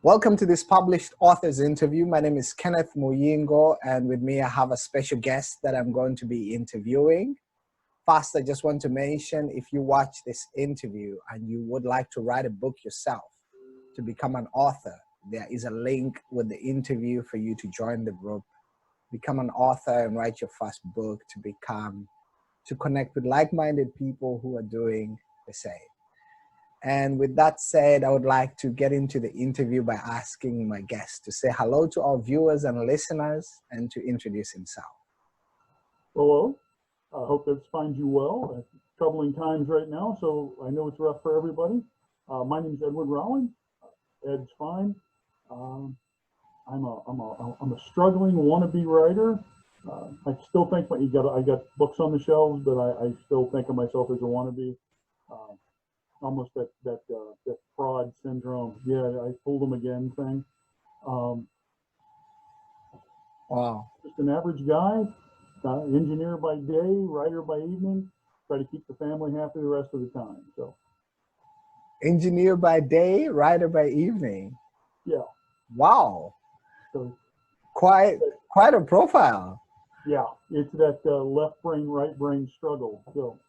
Welcome to this published author's interview. My name is Kenneth Muyingo, and with me I have a special guest that I'm going to be interviewing. First, I just want to mention, if you watch this interview and you would like to write a book yourself to become an author, there is a link with the interview for you to join the group, become an author and write your first book to connect with like-minded people who are doing the same. And with that said, I would like to get into the interview by asking my guest to say hello to our viewers and listeners and to introduce himself. Hello, I hope this finds you well. Troubling times right now, so I know it's rough for everybody. My name is Edward Rollins. Ed's fine. I'm a struggling wannabe writer. I still think I got books on the shelves, but I still think of myself as a wannabe. Almost that fraud syndrome. Yeah, I fooled them again thing. Wow. Just an average guy, engineer by day, writer by evening. Try to keep the family happy the rest of the time. So, engineer by day, writer by evening. Yeah. Wow. So quite a profile. Yeah, it's that left brain, right brain struggle. So.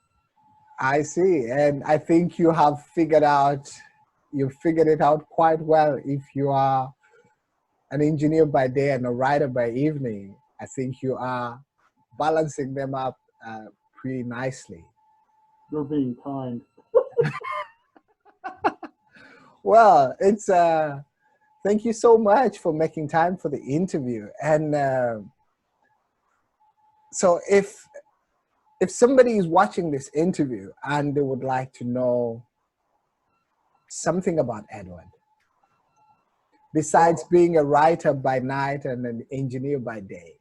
I see, and I think you figured it out quite well. If you are an engineer by day and a writer by evening, I think you are balancing them up pretty nicely. You're being kind. Well, it's thank you so much for making time for the interview. And so if somebody is watching this interview and they would like to know something about Edward, besides being a writer by night and an engineer by day,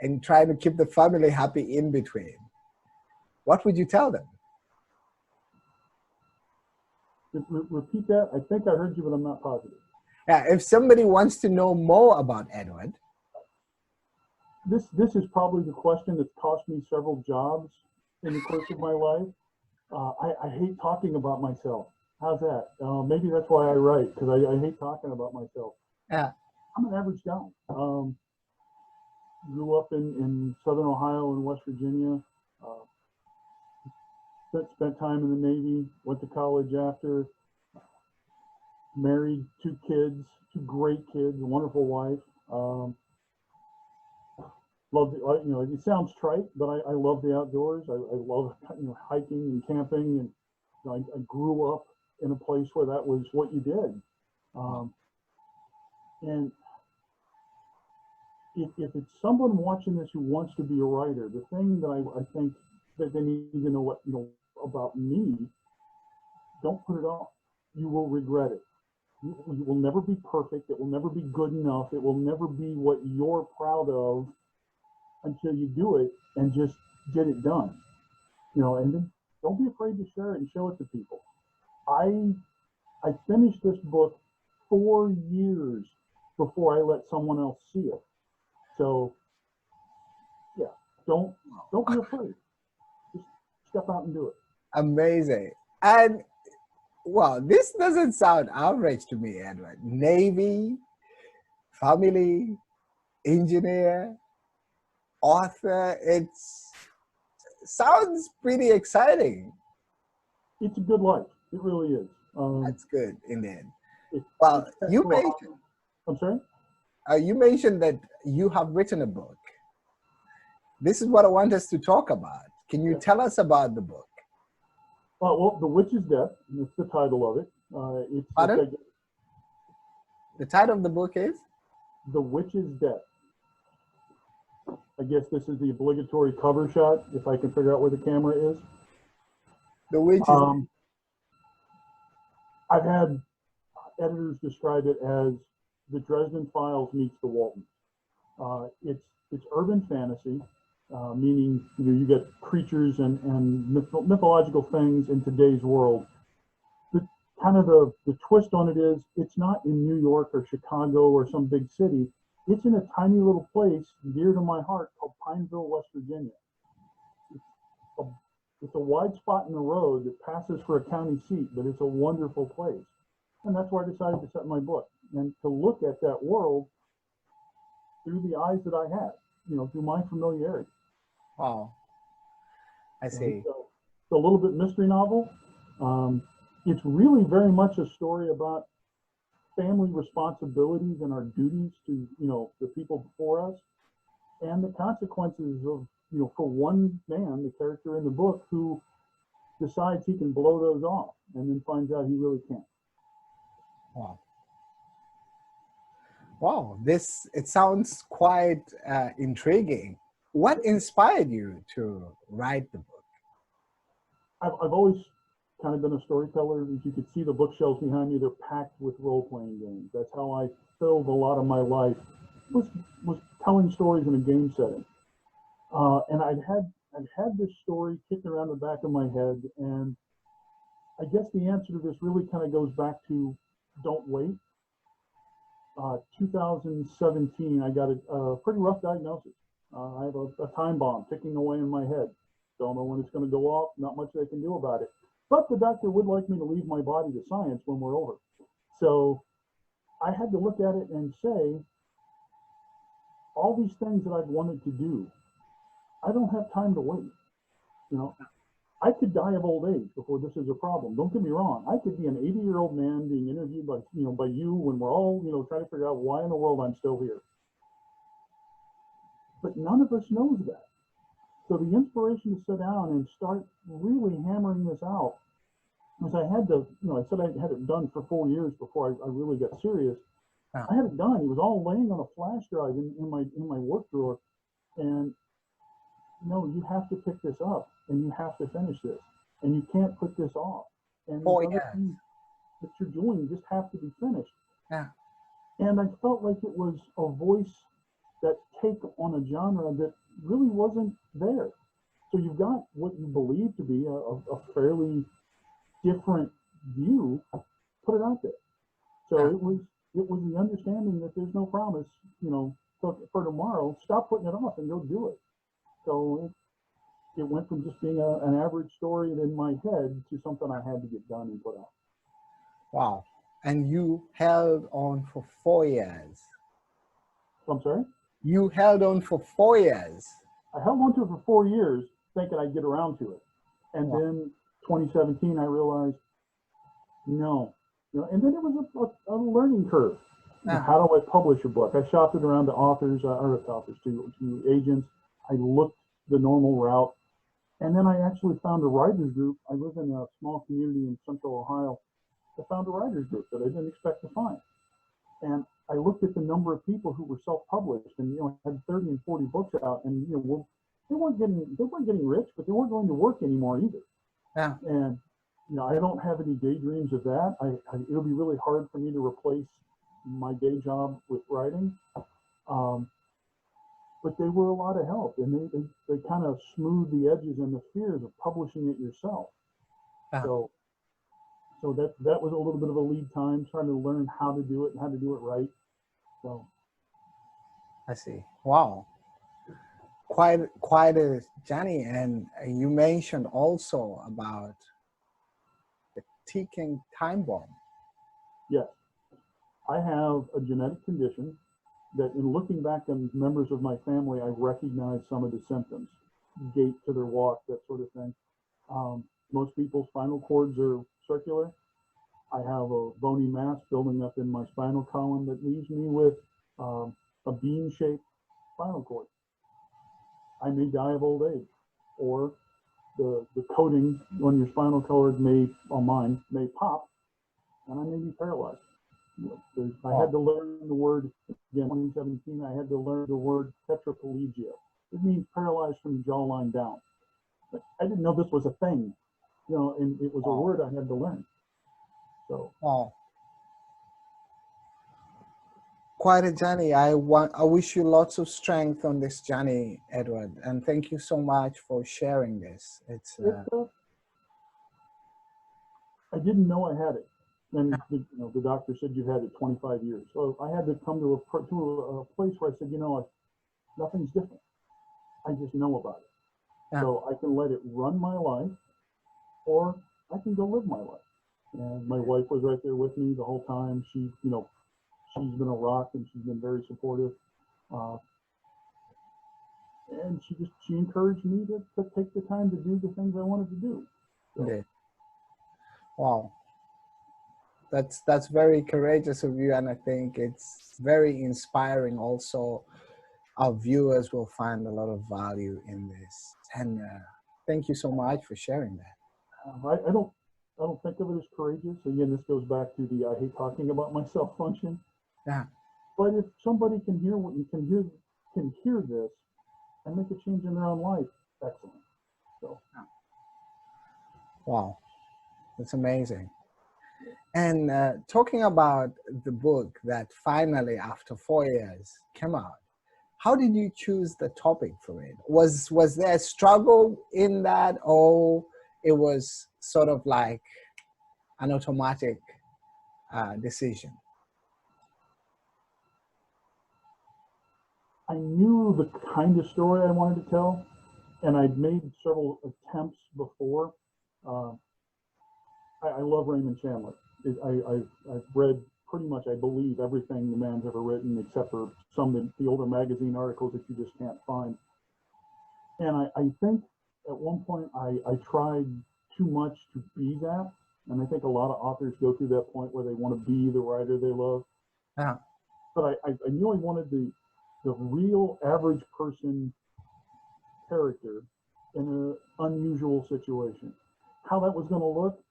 and trying to keep the family happy in between, what would you tell them? Repeat that. I think I heard you, but I'm not positive. Yeah, if somebody wants to know more about Edward. This is probably the question that's cost me several jobs in the course of my life. I hate talking about myself. How's that? Maybe that's why I write, because I hate talking about myself. Yeah. I'm an average guy. Grew up in Southern Ohio and West Virginia. Spent time in the Navy. Went to college after. Married, 2 kids, 2 great kids, a wonderful wife. Love it sounds trite, but I love the outdoors. I love hiking and camping, and I grew up in a place where that was what you did. And if it's someone watching this who wants to be a writer, the thing that I think that they need to know about me, don't put it off. You will regret it. You will never be perfect. It will never be good enough. It will never be what you're proud of until you do it and just get it done. And then don't be afraid to share it and show it to people. I finished this book 4 years before I let someone else see it. So yeah, don't be afraid. Just step out and do it. Amazing. And well, this doesn't sound average to me, Edward. Navy, family, engineer, author, it sounds pretty exciting. It's a good life. It really is. That's good, indeed. Well, you mentioned. I'm sorry? You mentioned that you have written a book. This is what I want us to talk about. Can you tell us about the book? Well, The Witch's Death. That's the title of it. Pardon? The title of the book is? The Witch's Death. I guess this is the obligatory cover shot, if I can figure out where the camera is. The Witch's I've had editors describe it as the Dresden Files meets the Waltons. It's urban fantasy, meaning you get creatures and mythological things in today's world. But kind of the twist on it is it's not in New York or Chicago or some big city. It's in a tiny little place dear to my heart called Pineville, West Virginia. It's a wide spot in the road that passes for a county seat, but it's a wonderful place. And that's why I decided to set my book and to look at that world through the eyes that I had, through my familiarity. Wow. I see. So it's a little bit mystery novel. It's really very much a story about family responsibilities and our duties to, the people before us, and the consequences of, for one man, the character in the book, who decides he can blow those off and then finds out he really can't. Wow. Wow, it sounds quite intriguing. What inspired you to write the book? I've always kind of been a storyteller. As you can see, the bookshelves behind me, they're packed with role-playing games. That's how I filled a lot of my life, was telling stories in a game setting. And I'd had this story kicking around the back of my head, and I guess the answer to this really kind of goes back to don't wait. 2017, I got a pretty rough diagnosis. I have a time bomb ticking away in my head. Don't know when it's going to go off. Not much they can do about it. But the doctor would like me to leave my body to science when we're over. So I had to look at it and say, all these things that I've wanted to do, I don't have time to wait. I could die of old age before this is a problem. Don't get me wrong. I could be an 80-year-old man being interviewed by you when we're all, trying to figure out why in the world I'm still here. But none of us knows that. So the inspiration to sit down and start really hammering this out, because I had to, I said I had it done for 4 years before I really got serious. I had it done. It was all laying on a flash drive in my work drawer, and you have to pick this up and you have to finish this, and you can't put this off. And these other things that you're doing just have to be finished. Yeah. And I felt like it was a voice that take on a genre that really wasn't there. So you've got what you believe to be a fairly different view, put it out there. So it was the understanding that there's no promise, for tomorrow. Stop putting it off and go do it. So it went from just being an average story in my head to something I had to get done and put out. Wow. And you held on for 4 years. I'm sorry? You held on for 4 years. I held on to it for 4 years thinking I'd get around to it. And then 2017, I realized, no. And then it was a learning curve. How do I publish a book? I shopped it around to authors, to agents. I looked the normal route. And then I actually found a writers group. I live in a small community in central Ohio. I found a writers group that I didn't expect to find. And I looked at the number of people who were self-published and, had 30 and 40 books out, and, they weren't getting rich, but they weren't going to work anymore either. Yeah. And, I don't have any daydreams of that. It'll be really hard for me to replace my day job with writing. But they were a lot of help, and they kind of smoothed the edges and the fears of publishing it yourself. Yeah. So that was a little bit of a lead time, trying to learn how to do it and how to do it right. So I see. Wow. Quite a journey. And you mentioned also about the ticking time bomb. yes, I have a genetic condition that, in looking back on members of my family, I recognize some of the symptoms: gait to their walk, that sort of thing. Most people's spinal cords are circular. I have a bony mass building up in my spinal column that leaves me with a bean-shaped spinal cord. I may die of old age, or the coating on your spinal cord on mine may pop, and I may be paralyzed. I had to learn the word, again, 2017, I had to learn the word tetraplegia. It means paralyzed from the jawline down. But I didn't know this was a thing, and it was a word I had to learn. So. Quite a journey. I wish you lots of strength on this journey, Edward, and thank you so much for sharing this. I didn't know I had it. And the doctor said you've had it 25 years. So I had to come to a place where I said, nothing's different. I just know about it. Yeah. So I can let it run my life, or I can go live my life. And my wife was right there with me the whole time. She, she's been a rock and she's been very supportive. Uh, and she encouraged me to take the time to do the things I wanted to do. So. Yeah. Wow. That's very courageous of you, and I think it's very inspiring also. Our viewers will find a lot of value in this, and thank you so much for sharing that. I don't think of it as courageous. Again, this goes back to the I hate talking about myself function. Yeah. But if somebody can hear what you can hear this and make a change in their own life, excellent. So. Wow, that's amazing. And talking about the book that finally, after 4 years, came out, how did you choose the topic for it? Was there a struggle in that, or it was sort of like an automatic decision? I knew the kind of story I wanted to tell, and I'd made several attempts before. Uh, I love Raymond Chandler. I've read pretty much, I believe, everything the man's ever written, except for some of the older magazine articles that you just can't find. And I think at one point I tried too much to be that. And I think a lot of authors go through that point where they want to be the writer they love. Yeah. But I knew I wanted the real average person character in an unusual situation. How that was going to look,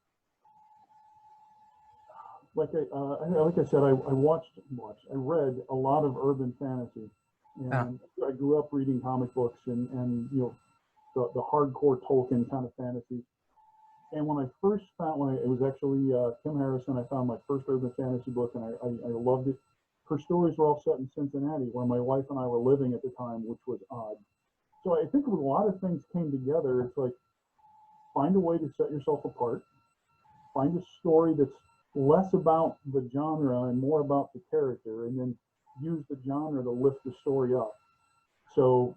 like I said, I read a lot of urban fantasy, and I grew up reading comic books and the hardcore Tolkien kind of fantasy. And when I first found, it was actually Kim Harrison, I found my first urban fantasy book, and I loved it. Her stories were all set in Cincinnati, where my wife and I were living at the time, which was odd. So I think a lot of things came together. It's like, find a way to set yourself apart, find a story that's less about the genre and more about the character, and then use the genre to lift the story up. So,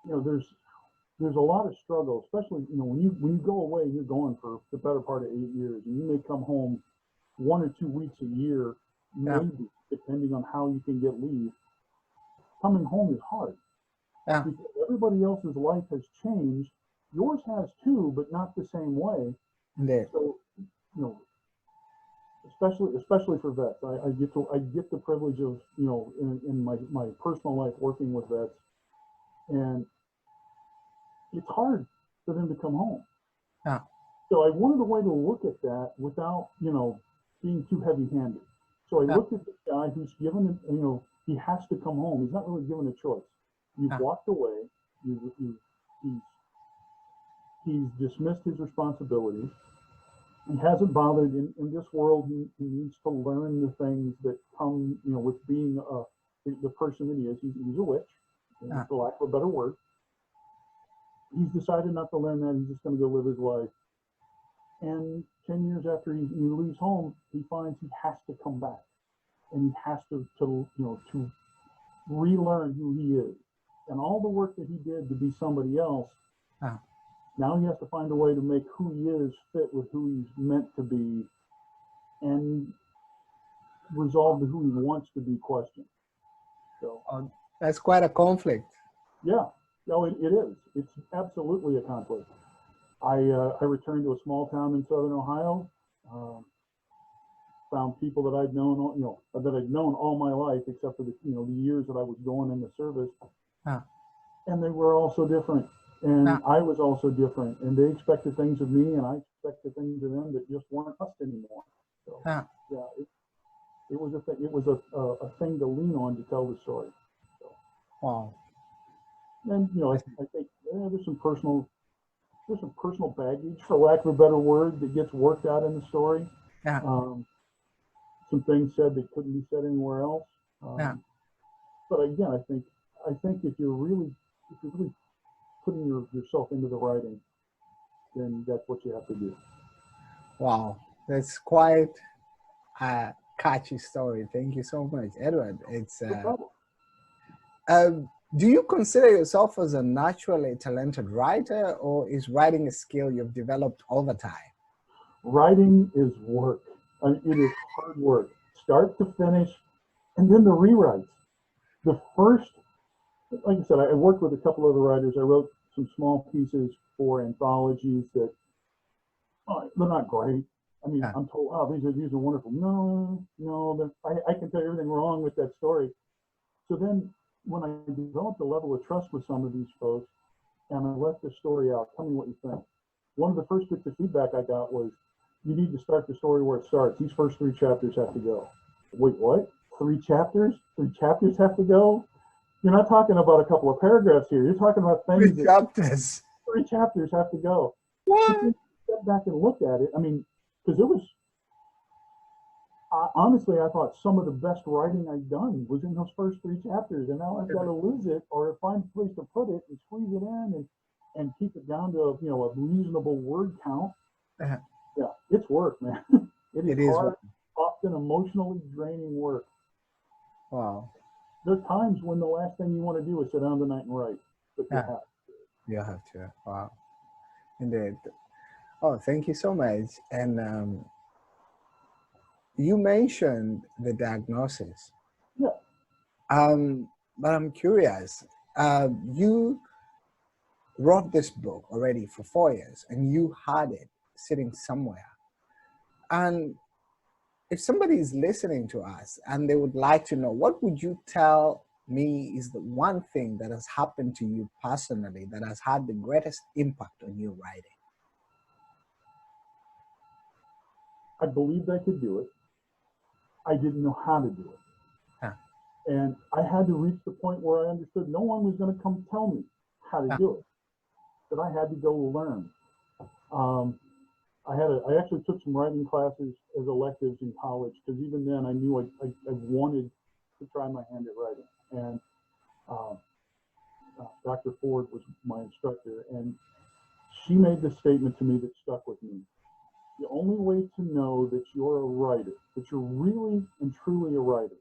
there's a lot of struggle, especially, when you go away, you're going for the better part of 8 years, and you may come home 1 or 2 weeks a year, maybe, depending on how you can get leave. Coming home is hard. Yeah. Because everybody else's life has changed. Yours has too, but not the same way. Indeed. So, especially for vets, I get the privilege of, in my personal life working with vets, and it's hard for them to come home. Yeah. So I wanted a way to look at that without, being too heavy-handed. So I looked at this guy who's given, he has to come home. He's not really given a choice. You've walked away. He's dismissed his responsibilities. He hasn't bothered in this world. He needs to learn the things that come, with being the person that he is. He's a witch, for lack of a better word. He's decided not to learn that. He's just going to go live his life. And 10 years after he leaves home, he finds he has to come back, and he has to relearn who he is, and all the work that he did to be somebody else. Now he has to find a way to make who he is fit with who he's meant to be, and resolve the who he wants to be question. So that's quite a conflict. Yeah, no, it is. It's absolutely a conflict. I returned to a small town in southern Ohio. Found people that I'd known, all my life, except for the years that I was going in the service, and they were all so different. And I was also different, and they expected things of me, and I expected things of them that just weren't us anymore. So it was a thing. It was a thing to lean on to tell the story. So. Wow. And I think there's some personal baggage, for lack of a better word, that gets worked out in the story. Some things said that couldn't be said anywhere else. But again, I think if you're really putting yourself into the writing, then that's what you have to do. Wow, that's quite a catchy story. Thank you so much, Edward. It's No problem. do you consider yourself as a naturally talented writer, or is writing a skill you've developed over time? Writing is work. I mean, it is hard work, start to finish, and then the rewrites. The first, like I said, I worked with a couple of the writers. I wrote some small pieces for anthologies that they're not great. I mean, Yeah. I'm told, oh, these are wonderful. No, no, I can tell you everything wrong with that story. So then, when I developed a level of trust with some of these folks, and I let the story out, tell me what you think. One of the first bits of feedback I got was, you need to start the story where it starts. These first 3 chapters have to go. Wait, what? 3 chapters? 3 chapters have to go? You're not talking about a couple of paragraphs here. You're talking about things Three that chapters. 3 chapters have to go. But What? then step back and look at it. I mean, because it was, honestly, I thought some of the best writing I'd done was in those first 3 chapters. And now I've got to lose it or find a place to put it and squeeze it in and keep it down to, a reasonable word count. Uh, Yeah, it's work, man. It is it is. hard, often emotionally draining work. Wow. There are times when the last thing you want to do is sit down tonight and write, but you Yeah. have. You have to. Wow. Indeed. Oh, thank you so much. And you mentioned the diagnosis. Yeah, But I'm curious. You wrote this book already for 4 years, and you had it sitting somewhere. And if somebody is listening to us and they would like to know, what would you tell me is the one thing that has happened to you personally that has had the greatest impact on your writing? I believed I could do it. I didn't know how to do it. Huh. And I had to reach the point where I understood no one was going to come tell me how to Huh. do it, that I had to go learn. I actually took some writing classes as electives in college because even then I knew I wanted to try my hand at writing. And Dr. Ford was my instructor, and she made this statement to me that stuck with me. The only way to know that you're a writer, that you're really and truly a writer,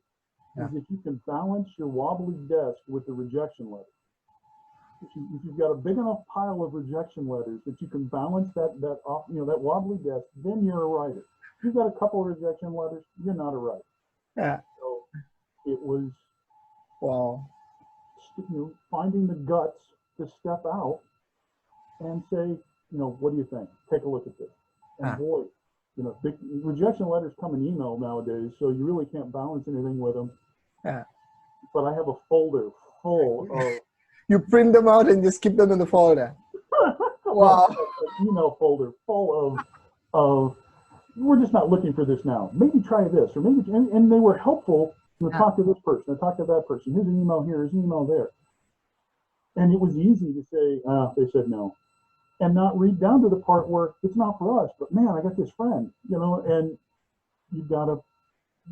Yeah. is if you can balance your wobbly desk with the rejection letters. If you've got a big enough pile of rejection letters that you can balance that off, that wobbly desk, then you're a writer. If you've got a couple of rejection letters, you're not a writer. Yeah. So it was Well, finding the guts to step out and say, what do you think? Take a look at this. And huh. boy, big rejection letters come in email nowadays, so you really can't balance anything with them. Yeah. But I have a folder full of You print them out and just keep them in the folder. Wow. an email folder full of we're just not looking for this now. Maybe try this, or maybe, and they were helpful. Talk to this person, or talk to that person. Here's an email here, here's an email there. And it was easy to say, they said no, and not read down to the part where it's not for us. But man, I got this friend, and you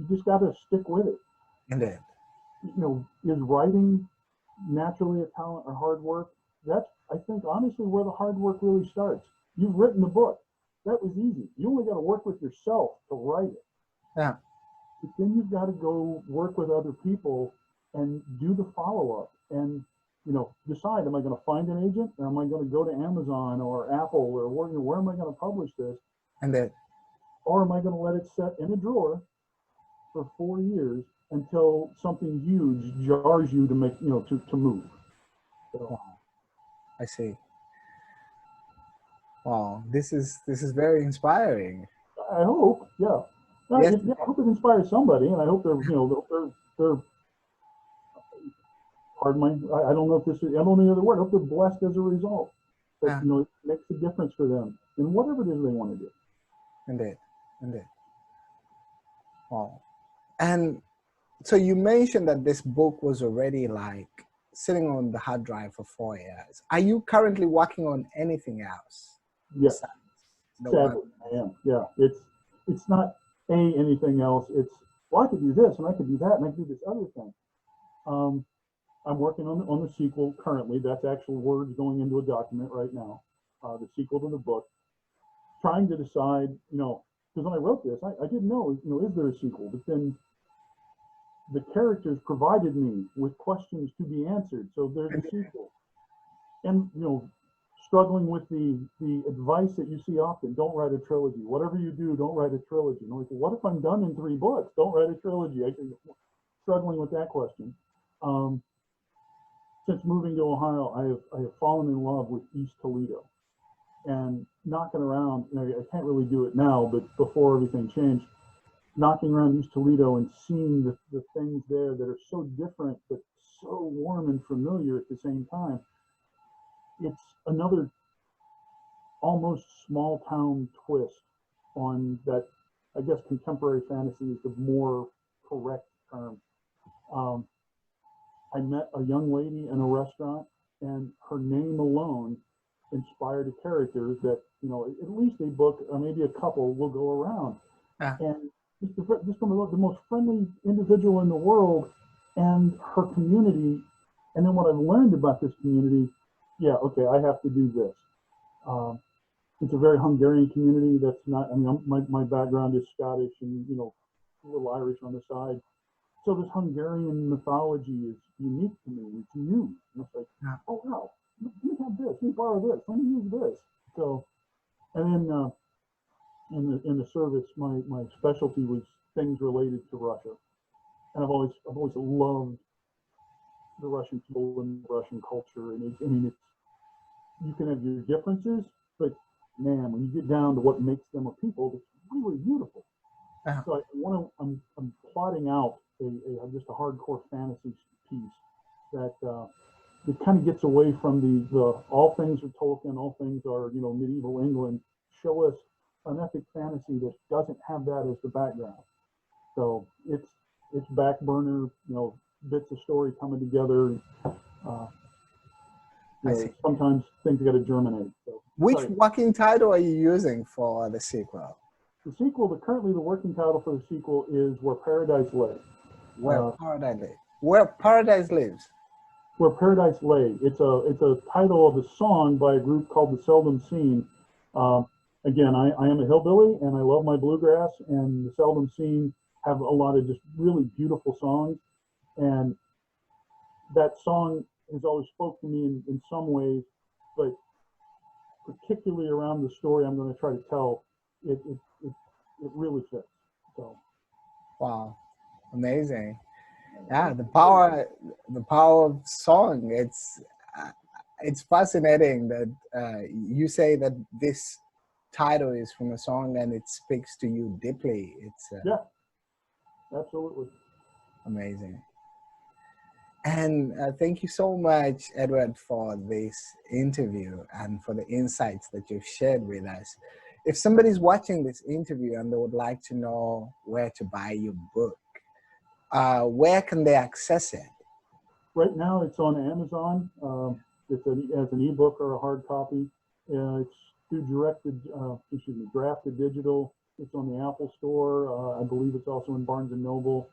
just gotta stick with it. Indeed. Is writing naturally a talent or hard work? That's, I think, honestly, where the hard work really starts. You've written the book. That was easy. You only got to work with yourself to write it. Yeah. But then you've got to go work with other people and do the follow-up and, decide, am I going to find an agent, or am I going to go to Amazon or Apple, or where am I going to publish this? Indeed. Or am I going to let it sit in a drawer for 4 years until something huge jars you to make, to move? So, wow. I see. Wow, this is very inspiring. I hope, yeah. Yes. I hope it inspires somebody, and I hope they're pardon my, I don't know if this is, I don't know the other word. I hope they're blessed as a result. That it makes a difference for them in whatever it is they want to do. Indeed, indeed. Wow. And so you mentioned that this book was already like sitting on the hard drive for 4 years. Are you currently working on anything else? Yes, sadly, I am. Yeah, it's not anything else. It's, well, I could do this and I could do that and I could do this other thing. I'm working on the sequel currently. That's actual words going into a document right now. The sequel to the book. Trying to decide, because when I wrote this, I didn't know, is there a sequel? But then the characters provided me with questions to be answered. So there's a sequel. And, struggling with the advice that you see often. Don't write a trilogy. Whatever you do, don't write a trilogy. And I'm like, what if I'm done in 3 books? Don't write a trilogy. Struggling with that question. Since moving to Ohio, I have fallen in love with East Toledo, and knocking around. You know, I can't really do it now, but before everything changed, knocking around East Toledo and seeing the things there that are so different but so warm and familiar at the same time. It's another almost small town twist on that. I guess contemporary fantasy is the more correct term. Um, I met a young lady in a restaurant, and her name alone inspired a character that, you know, at least a book or maybe a couple will go around. Ah. And just from the most friendly individual in the world, and her community. And then what I've learned about this community, yeah, okay, I have to do this. It's a very Hungarian community. That's not, I mean, my background is Scottish and, you know, a little Irish on the side. So this Hungarian mythology is unique to me. It's new. And it's like, Yeah. oh wow, let me have this. Let me borrow this. Let me use this. So, and then in the service, my specialty was things related to Russia, and I've always loved the Russian people and Russian culture. And I mean, it's, you can have your differences, but man, when you get down to what makes them a people, it's really beautiful. Uh-huh. So I'm plotting out just a hardcore fantasy piece that it kind of gets away from the all things are Tolkien, all things are, you know, medieval England. Show us an epic fantasy that doesn't have that as the background. So it's back burner, you know, bits of story coming together. I see. Sometimes things got to germinate. So, Which sorry. working title are you using for the sequel? The sequel, currently the working title for the sequel is Where Paradise Lay. Where Paradise Lives. Where Paradise Lives. Where Paradise Lay. It's a title of a song by a group called The Seldom Scene. Again, I am a hillbilly and I love my bluegrass, and The Seldom Scene have a lot of just really beautiful songs. And that song has always spoke to me in some ways, but particularly around the story I'm going to try to tell, it really fits. So. Wow, amazing. Yeah, the power of song. It's fascinating that you say that this title is from a song and it speaks to you deeply. It's Yeah, absolutely. amazing. And thank you so much, Edward, for this interview and for the insights that you've shared with us. If somebody's watching this interview and they would like to know where to buy your book, where can they access it? Right now, it's on Amazon. It's as an ebook or a hard copy. It's through drafted digital. It's on the Apple Store. I believe it's also in Barnes and Noble.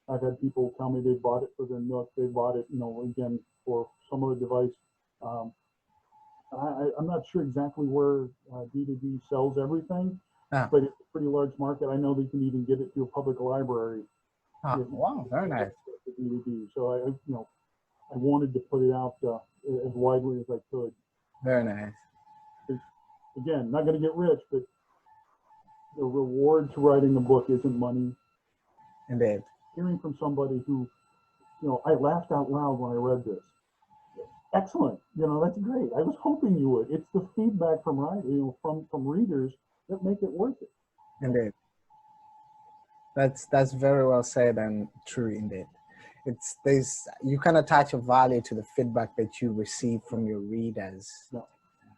I've had people tell me they bought it for their Nook. They bought it, you know, again for some other device. I'm not sure exactly where D2D sells everything, but it's a pretty large market. I know they can even get it to a public library. Wow, very nice. D2D. So I wanted to put it out as widely as I could. Very nice. Again, not going to get rich, but the reward to writing a book isn't money. Indeed. Hearing from somebody who, you know, I laughed out loud when I read this. Excellent. You know, that's great. I was hoping you would. It's the feedback from from readers that make it worth it. Indeed. That's very well said and true indeed. You can attach a value to the feedback that you receive from your readers. Yeah.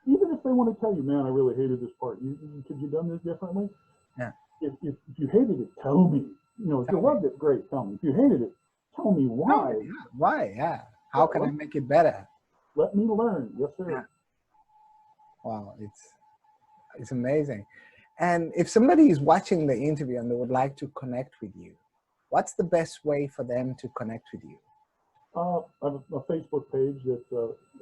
Even if they want to tell you, man, I really hated this part. Could you done this differently? Yeah. If you hated it, tell me. You know, if you loved it, great, tell me. If you hated it, tell me why. Yeah. Why? Yeah. How can I make it better? Let me learn. Yes, sir. Yeah. Wow, it's amazing. And if somebody is watching the interview and they would like to connect with you, what's the best way for them to connect with you? I have a Facebook page that's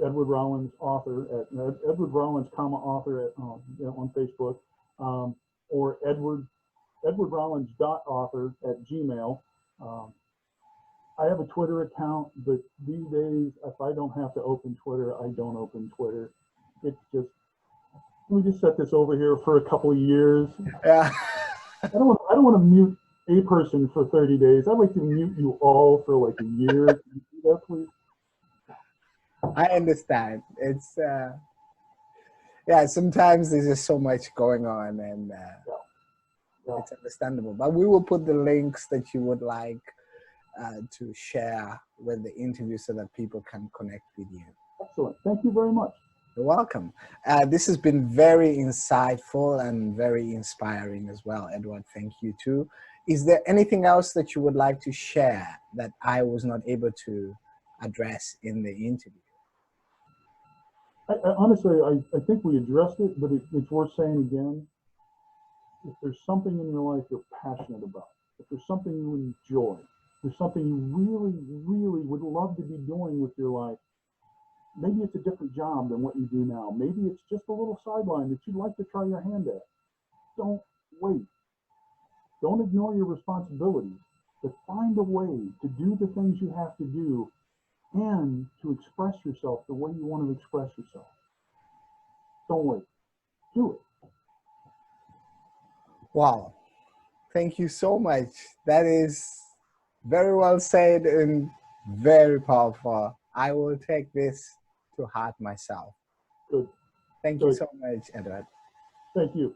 Edward Rollins author at Edward Rollins, author on Facebook, or Edward Rollins .author at Gmail. I have a Twitter account, but these days, if I don't have to open Twitter, I don't open Twitter. It's just, let me just set this over here for a couple of years. Yeah. I don't want to mute a person for 30 days. I'd like to mute you all for like a year. Can you do that, please? I understand. It's yeah. Sometimes there's just so much going on, and Yeah. it's understandable. But we will put the links that you would like to share with the interview so that people can connect with you. Excellent. Thank you very much. You're welcome. This has been very insightful and very inspiring as well, Edward. Thank you too. Is there anything else that you would like to share that I was not able to address in the interview? Honestly, I think we addressed it, but it's worth saying again. If there's something in your life you're passionate about, if there's something you enjoy, if there's something you really, really would love to be doing with your life, maybe it's a different job than what you do now. Maybe it's just a little sideline that you'd like to try your hand at. Don't wait. Don't ignore your responsibilities, but find a way to do the things you have to do and to express yourself the way you want to express yourself. Don't wait. Do it. Wow. Thank you so much. That is very well said and very powerful. I will take this to heart myself. Good. Thank you Good. so much, Edward. Thank you.